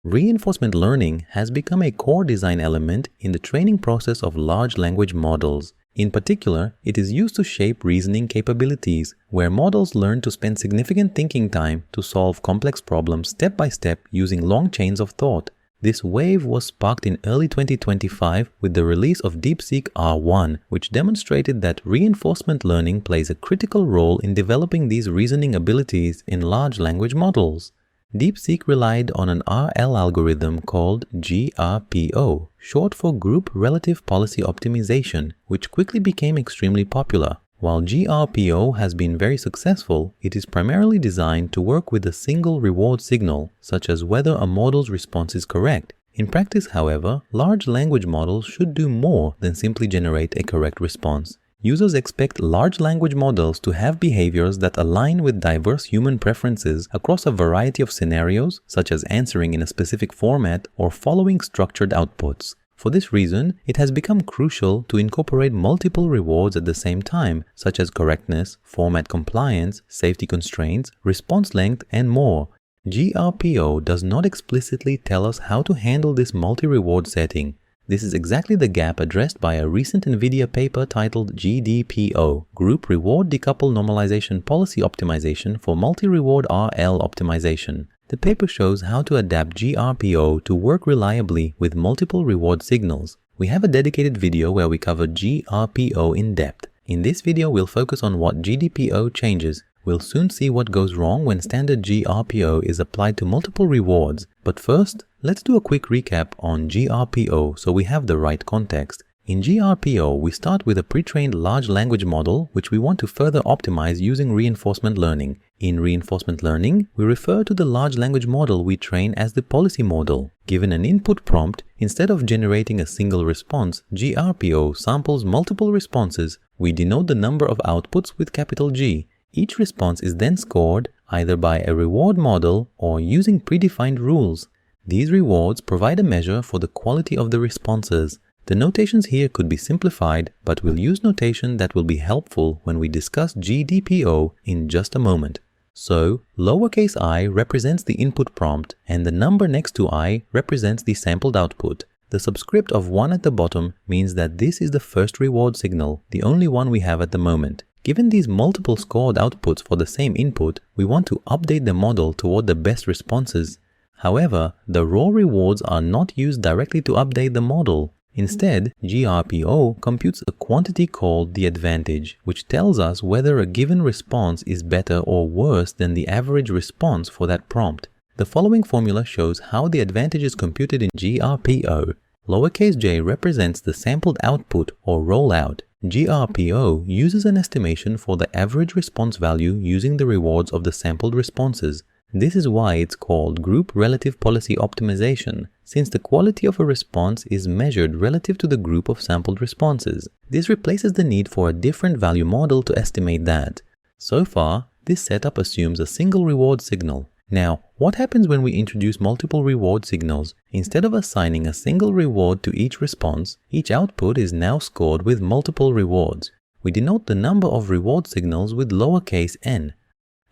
Reinforcement learning has become a core design element in the training process of large language models. In particular, it is used to shape reasoning capabilities, where models learn to spend significant thinking time to solve complex problems step by step using long chains of thought. This wave was sparked in early 2025 with the release of DeepSeek R1, which demonstrated that reinforcement learning plays a critical role in developing these reasoning abilities in large language models. DeepSeek relied on an RL algorithm called GRPO, short for Group Relative Policy Optimization, which quickly became extremely popular. While GRPO has been very successful, it is primarily designed to work with a single reward signal, such as whether a model's response is correct. In practice, however, large language models should do more than simply generate a correct response. Users expect large language models to have behaviors that align with diverse human preferences across a variety of scenarios, such as answering in a specific format or following structured outputs. For this reason, it has become crucial to incorporate multiple rewards at the same time, such as correctness, format compliance, safety constraints, response length, and more. GRPO does not explicitly tell us how to handle this multi-reward setting. This is exactly the gap addressed by a recent NVIDIA paper titled GDPO, Group Reward-Decoupled Normalization Policy Optimization for Multi-Reward RL Optimization. The paper shows how to adapt GRPO to work reliably with multiple reward signals. We have a dedicated video where we cover GRPO in depth. In this video, we'll focus on what GDPO changes. We'll soon see what goes wrong when standard GRPO is applied to multiple rewards. But first, let's do a quick recap on GRPO so we have the right context. In GRPO, we start with a pre-trained large language model which we want to further optimize using reinforcement learning. In reinforcement learning, we refer to the large language model we train as the policy model. Given an input prompt, instead of generating a single response, GRPO samples multiple responses. We denote the number of outputs with capital G. Each response is then scored either by a reward model or using predefined rules. These rewards provide a measure for the quality of the responses. The notations here could be simplified, but we'll use notation that will be helpful when we discuss GDPO in just a moment. So, lowercase I represents the input prompt and the number next to I represents the sampled output. The subscript of 1 at the bottom means that this is the first reward signal, the only one we have at the moment. Given these multiple scored outputs for the same input, we want to update the model toward the best responses. However, the raw rewards are not used directly to update the model. Instead, GRPO computes a quantity called the advantage, which tells us whether a given response is better or worse than the average response for that prompt. The following formula shows how the advantage is computed in GRPO. Lowercase j represents the sampled output or rollout. GRPO uses an estimation for the average response value using the rewards of the sampled responses. This is why it's called Group Relative Policy Optimization, since the quality of a response is measured relative to the group of sampled responses. This replaces the need for a different value model to estimate that. So far, this setup assumes a single reward signal. Now, what happens when we introduce multiple reward signals? Instead of assigning a single reward to each response, each output is now scored with multiple rewards. We denote the number of reward signals with lowercase n.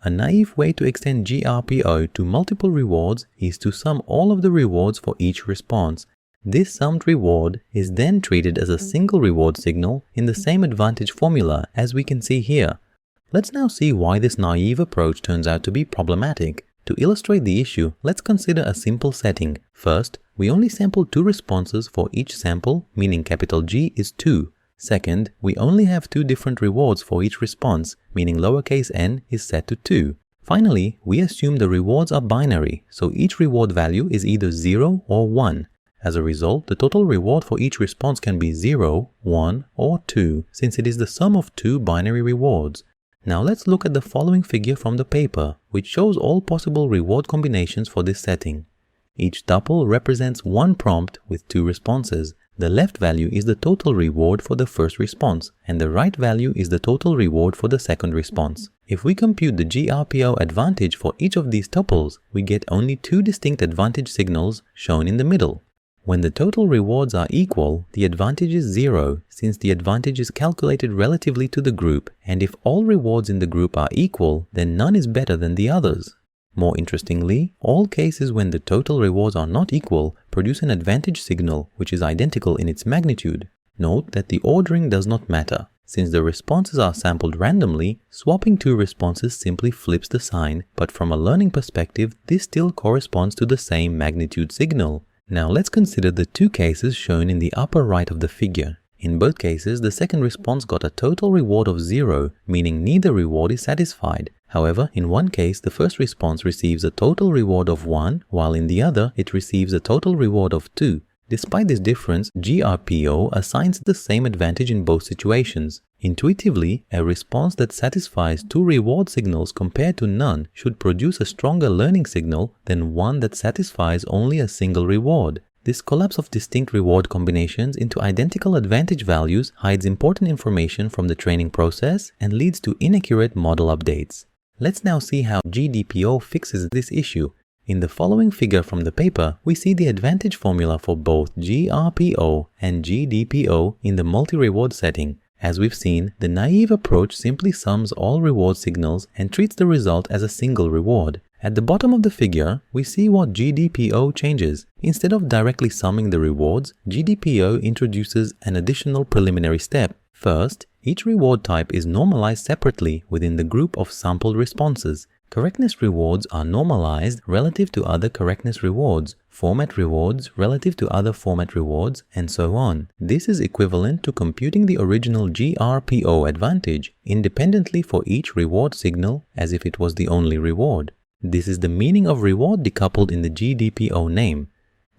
A naive way to extend GRPO to multiple rewards is to sum all of the rewards for each response. This summed reward is then treated as a single reward signal in the same advantage formula as we can see here. Let's now see why this naive approach turns out to be problematic. To illustrate the issue, let's consider a simple setting. First, we only sample 2 responses for each sample, meaning capital G is 2. Second, we only have 2 different rewards for each response, meaning lowercase n is set to 2. Finally, we assume the rewards are binary, so each reward value is either 0 or 1. As a result, the total reward for each response can be 0, 1, or 2, since it is the sum of 2 binary rewards. Now let's look at the following figure from the paper, which shows all possible reward combinations for this setting. Each tuple represents one prompt with 2 responses. The left value is the total reward for the first response, and the right value is the total reward for the second response. If we compute the GRPO advantage for each of these tuples, we get only 2 distinct advantage signals shown in the middle. When the total rewards are equal, the advantage is 0, since the advantage is calculated relatively to the group, and if all rewards in the group are equal, then none is better than the others. More interestingly, all cases when the total rewards are not equal produce an advantage signal which is identical in its magnitude. Note that the ordering does not matter. Since the responses are sampled randomly, swapping two responses simply flips the sign, but from a learning perspective, this still corresponds to the same magnitude signal. Now let's consider the two cases shown in the upper right of the figure. In both cases, the second response got a total reward of 0, meaning neither reward is satisfied. However, in one case, the first response receives a total reward of 1, while in the other, it receives a total reward of 2. Despite this difference, GRPO assigns the same advantage in both situations. Intuitively, a response that satisfies two reward signals compared to none should produce a stronger learning signal than one that satisfies only a single reward. This collapse of distinct reward combinations into identical advantage values hides important information from the training process and leads to inaccurate model updates. Let's now see how GDPO fixes this issue. In the following figure from the paper, we see the advantage formula for both GRPO and GDPO in the multi-reward setting. As we've seen, the naive approach simply sums all reward signals and treats the result as a single reward. At the bottom of the figure, we see what GDPO changes. Instead of directly summing the rewards, GDPO introduces an additional preliminary step. First, each reward type is normalized separately within the group of sampled responses. Correctness rewards are normalized relative to other correctness rewards, format rewards relative to other format rewards, and so on. This is equivalent to computing the original GRPO advantage independently for each reward signal as if it was the only reward. This is the meaning of reward-Decoupled in the GDPO name.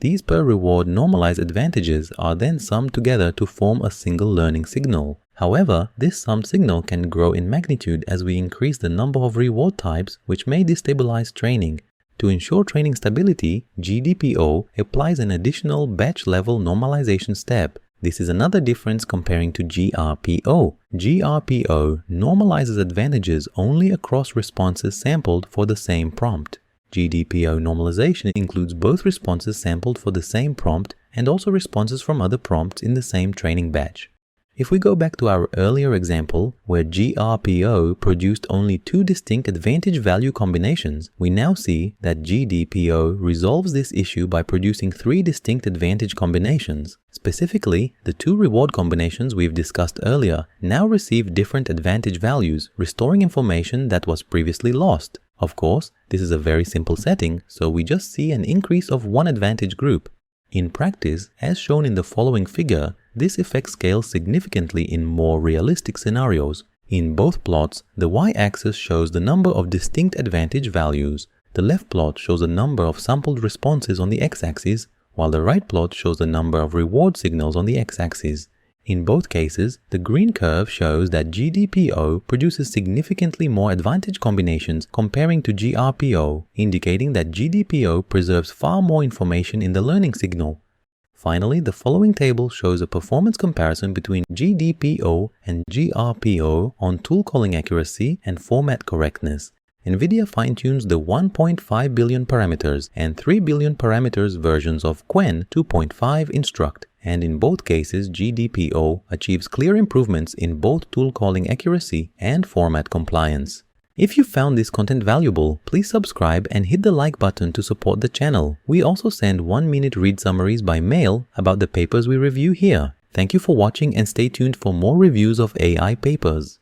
These per reward normalized advantages are then summed together to form a single learning signal. However, this summed signal can grow in magnitude as we increase the number of reward types, which may destabilize training. To ensure training stability, GDPO applies an additional batch-level normalization step. This is another difference comparing to GRPO. GRPO normalizes advantages only across responses sampled for the same prompt. GDPO normalization includes both responses sampled for the same prompt and also responses from other prompts in the same training batch. If we go back to our earlier example, where GRPO produced only two distinct advantage value combinations, we now see that GDPO resolves this issue by producing three distinct advantage combinations. Specifically, the two reward combinations we've discussed earlier now receive different advantage values, restoring information that was previously lost. Of course, this is a very simple setting, so we just see an increase of one advantage group. In practice, as shown in the following figure, this effect scales significantly in more realistic scenarios. In both plots, the y-axis shows the number of distinct advantage values. The left plot shows the number of sampled responses on the x-axis, while the right plot shows the number of reward signals on the x-axis. In both cases, the green curve shows that GDPO produces significantly more advantage combinations comparing to GRPO, indicating that GDPO preserves far more information in the learning signal. Finally, the following table shows a performance comparison between GDPO and GRPO on tool calling accuracy and format correctness. NVIDIA fine-tunes the 1.5 billion parameters and 3 billion parameters versions of Qwen 2.5 Instruct, and in both cases GDPO achieves clear improvements in both tool calling accuracy and format compliance. If you found this content valuable, please subscribe and hit the like button to support the channel. We also send 1-minute read summaries by mail about the papers we review here. Thank you for watching and stay tuned for more reviews of AI papers.